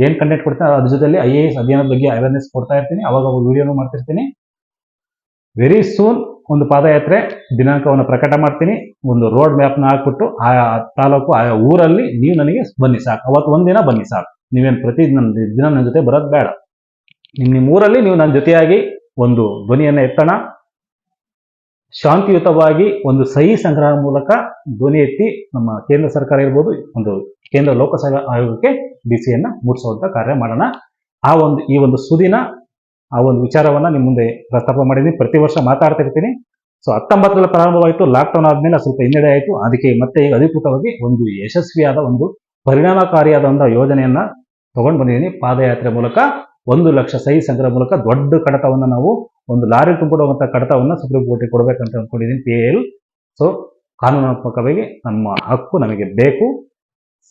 ಏನು ಕಂಟೆಂಟ್ ಕೊಡ್ತೀನಿ ಅದ್ರ ಜೊತೆಲಿ IAS ಅಭಿಯಾನದ ಬಗ್ಗೆ ಅವೇರ್ನೆಸ್ ಕೊಡ್ತಾ ಇರ್ತೀನಿ. ಅವಾಗ ವಿಡಿಯೋನು ಮಾಡ್ತಿರ್ತೀನಿ. ವೆರಿ ಸೂನ್ ಒಂದು ಪಾದಯಾತ್ರೆ ದಿನಾಂಕವನ್ನು ಪ್ರಕಟ ಮಾಡ್ತೀನಿ. ಒಂದು ರೋಡ್ ಮ್ಯಾಪ್ನ ಹಾಕ್ಬಿಟ್ಟು ಆಯಾ ತಾಲೂಕು, ಆಯಾ ಊರಲ್ಲಿ ನೀವು ನನಗೆ ಬನ್ನಿ ಸಾಕು. ಅವತ್ತು ಒಂದಿನ ಬನ್ನಿ ಸಾಕು. ನೀವೇನು ದಿನ ನನ್ನ ಜೊತೆ ಬರೋದು ಬೇಡ. ನಿಮ್ಮ ಊರಲ್ಲಿ ನೀವು ನನ್ನ ಜೊತೆಯಾಗಿ ಒಂದು ಧ್ವನಿಯನ್ನು ಎತ್ತೋಣ. ಶಾಂತಿಯುತವಾಗಿ ಒಂದು ಸಹಿ ಸಂಗ್ರಹ ಮೂಲಕ ಧ್ವನಿ ಎತ್ತಿ ನಮ್ಮ ಕೇಂದ್ರ ಸರ್ಕಾರ ಇರ್ಬೋದು, ಒಂದು ಕೇಂದ್ರ ಲೋಕಸೇವಾ ಆಯೋಗಕ್ಕೆ BCಯನ್ನ ಮೂಡಿಸುವಂತ ಕಾರ್ಯ ಮಾಡೋಣ. ಈ ಒಂದು ಸುದಿನ ಆ ಒಂದು ವಿಚಾರವನ್ನ ನಿಮ್ಮ ಮುಂದೆ ಪ್ರಸ್ತಾಪ ಮಾಡಿದ್ದೀನಿ. ಪ್ರತಿ ವರ್ಷ ಮಾತಾಡ್ತಿರ್ತೀನಿ. ಸೊ 19ರಲ್ಲಿ ಪ್ರಾರಂಭವಾಯಿತು, ಲಾಕ್ಡೌನ್ ಆದ್ಮೇಲೆ ಸ್ವಲ್ಪ ಹಿನ್ನಡೆ ಆಯಿತು. ಅದಕ್ಕೆ ಮತ್ತೆ ಈಗ ಅಧಿಕೃತವಾಗಿ ಒಂದು ಯಶಸ್ವಿಯಾದ ಒಂದು ಪರಿಣಾಮಕಾರಿಯಾದ ಒಂದು ಯೋಜನೆಯನ್ನ ತಗೊಂಡು ಬಂದಿದ್ದೀನಿ. ಪಾದಯಾತ್ರೆ ಮೂಲಕ 1 ಲಕ್ಷ ಸಹಿ ಸಂಗ್ರಹ ಮೂಲಕ ದೊಡ್ಡ ಕಡತವನ್ನು ನಾವು ಒಂದು ಲಾರಿ ತುಂಬಿಡುವಂತ ಕಡತವನ್ನು ಸುಪ್ರೀಂ ಕೋರ್ಟ್ಗೆ ಕೊಡಬೇಕಂತ ಅಂದ್ಕೊಂಡಿದ್ದೀನಿ. PIL. ಸೊ ಕಾನೂನಾತ್ಮಕವಾಗಿ ನಮ್ಮ ಹಕ್ಕು ನಮಗೆ ಬೇಕು.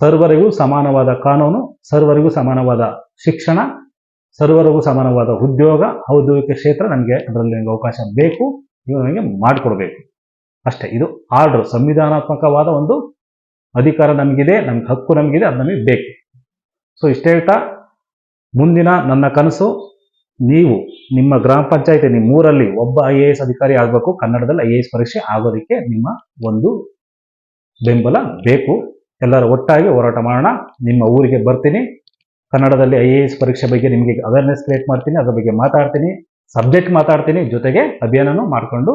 ಸರ್ವರಿಗೂ ಸಮಾನವಾದ ಕಾನೂನು, ಸರ್ವರಿಗೂ ಸಮಾನವಾದ ಶಿಕ್ಷಣ, ಸರ್ವರಿಗೂ ಸಮಾನವಾದ ಉದ್ಯೋಗ, ಔದ್ಯೋಗಿಕ ಕ್ಷೇತ್ರ ನನಗೆ ಅದರಲ್ಲಿ ಅವಕಾಶ ಬೇಕು. ನೀವು ನನಗೆ ಮಾಡಿಕೊಡ್ಬೇಕು ಅಷ್ಟೇ. ಇದು ಆರ್ಡರ್, ಸಂವಿಧಾನಾತ್ಮಕವಾದ ಒಂದು ಅಧಿಕಾರ ನಮಗಿದೆ, ನಮ್ಗೆ ಹಕ್ಕು ನಮಗಿದೆ, ಅದು ನಮಗೆ ಬೇಕು. ಸೊ ಇಷ್ಟ ಹೇಳ್ತಾ ಮುಂದಿನ ನನ್ನ ಕನಸು, ನೀವು ನಿಮ್ಮ ಗ್ರಾಮ ಪಂಚಾಯತಿ, ನಿಮ್ಮ ಊರಲ್ಲಿ ಒಬ್ಬ IAS ಅಧಿಕಾರಿ ಆಗಬೇಕು. ಕನ್ನಡದಲ್ಲಿ IAS ಪರೀಕ್ಷೆ ಆಗೋದಕ್ಕೆ ನಿಮ್ಮ ಒಂದು ಬೆಂಬಲ ಬೇಕು. ಎಲ್ಲರೂ ಒಟ್ಟಾಗಿ ಹೋರಾಟ ಮಾಡೋಣ. ನಿಮ್ಮ ಊರಿಗೆ ಬರ್ತೀನಿ. ಕನ್ನಡದಲ್ಲಿ IAS ಪರೀಕ್ಷೆ ಬಗ್ಗೆ ನಿಮಗೆ ಅವೇರ್ನೆಸ್ ಕ್ರಿಯೇಟ್ ಮಾಡ್ತೀನಿ, ಅದ್ರ ಬಗ್ಗೆ ಮಾತಾಡ್ತೀನಿ. ಸಬ್ಜೆಕ್ಟ್ ಮಾತಾಡ್ತೀನಿ, ಜೊತೆಗೆ ಅಭಿಯಾನನೂ ಮಾಡಿಕೊಂಡು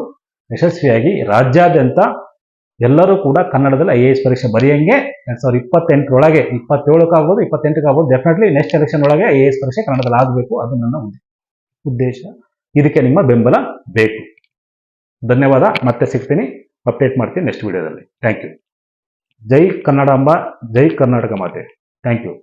ಯಶಸ್ವಿಯಾಗಿ ರಾಜ್ಯಾದ್ಯಂತ ಎಲ್ಲರೂ ಕೂಡ ಕನ್ನಡದಲ್ಲಿ IAS ಪರೀಕ್ಷೆ ಬರೆಯಂಗೆ 2028 27 28 ಡೆಫಿನೆಟ್ಲಿ ನೆಕ್ಸ್ಟ್ ಎಲೆಕ್ಷನ್ ಒಳಗೆ IAS ಪರೀಕ್ಷೆ ಕನ್ನಡದಲ್ಲಿ ಆಗಬೇಕು. ಅದು ನನ್ನ ಉದ್ದೇಶ. ಇದಕ್ಕೆ ನಿಮ್ಮ ಬೆಂಬಲ ಬೇಕು. ಧನ್ಯವಾದ. ಮತ್ತೆ ಸಿಗ್ತೀನಿ, ಅಪ್ಡೇಟ್ ಮಾಡ್ತೀನಿ ನೆಕ್ಸ್ಟ್ ವಿಡಿಯೋದಲ್ಲಿ. Thank you. ಜೈ ಕನ್ನಡಾಂಬ, ಜೈ ಕರ್ನಾಟಕ ಮಾತೆ. Thank you.